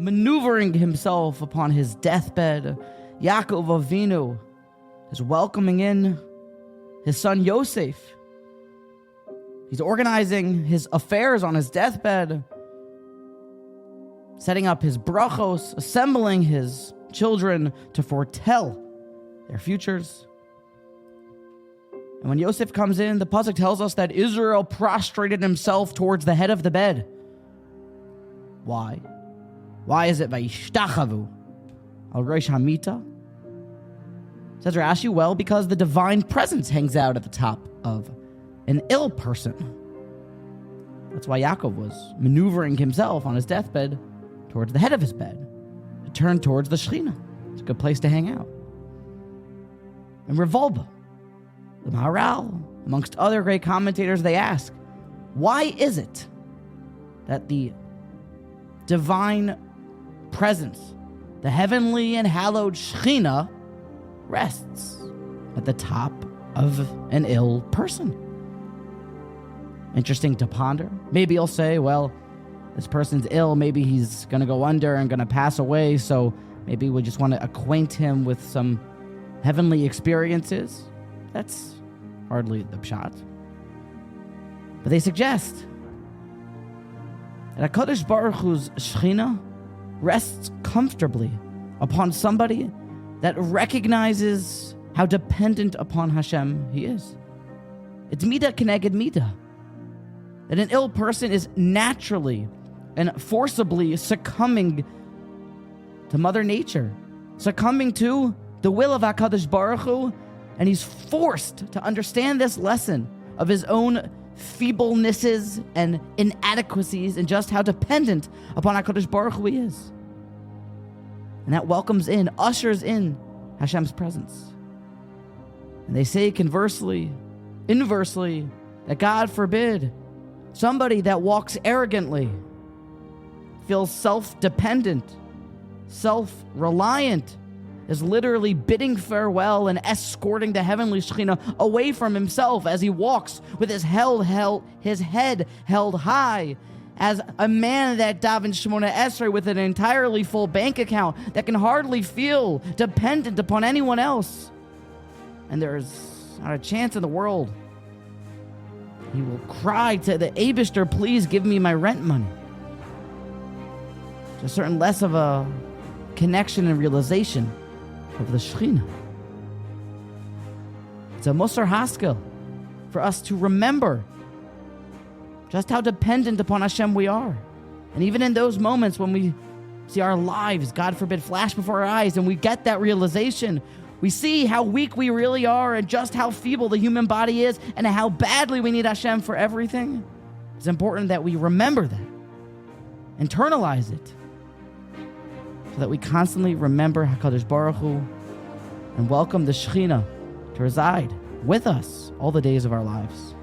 maneuvering himself upon his deathbed, Yaakov of Avinu is welcoming in his son Yosef. He's organizing his affairs on his deathbed, setting up his brachos, assembling his children to foretell their futures. And when Yosef comes in, the pasuk tells us that Israel prostrated himself towards the head of the bed. Why? Why is it vayishtachavu al reish hamita? Says Rashi, well, because the divine presence hangs out at the top of an ill person. That's why Yaakov was maneuvering himself on his deathbed towards the head of his bed, to turn towards the Shechina. It's a good place to hang out. And Rav Wolbe, the Maharal, amongst other great commentators, they ask, why is it that the divine presence, the heavenly and hallowed Shechina, rests at the top of an ill person? Interesting to ponder. Maybe you'll say, well, this person's ill, maybe he's going to go under and going to pass away, so maybe we just want to acquaint him with some heavenly experiences. That's hardly the pshat. But they suggest that HaKadosh Baruch Hu's Shechina rests comfortably upon somebody that recognizes how dependent upon Hashem he is. It's midah keneged midah. That an ill person is naturally and forcibly succumbing to Mother Nature, succumbing to the will of HaKadosh Baruch Hu, and he's forced to understand this lesson of his own feeblenesses and inadequacies and just how dependent upon HaKadosh Baruch Hu he is. And that welcomes in, ushers in Hashem's presence. And they say conversely, inversely, that God forbid, somebody that walks arrogantly, feels self-dependent, self-reliant, is literally bidding farewell and escorting the heavenly Shechina away from himself as he walks with his head held high, as a man that davens Shemona Esrei with an entirely full bank account that can hardly feel dependent upon anyone else. And there's not a chance in the world he will cry to the Eibishter, please give me my rent money. There's a certain less of a connection and realization of the Shechina. It's a Musar Haskell for us to remember just how dependent upon Hashem we are. And even in those moments when we see our lives, God forbid, flash before our eyes, and we get that realization, we see how weak we really are and just how feeble the human body is and how badly we need Hashem for everything. It's important that we remember that, internalize it, so that we constantly remember HaKadosh Baruch Hu and welcome the Shechina to reside with us all the days of our lives.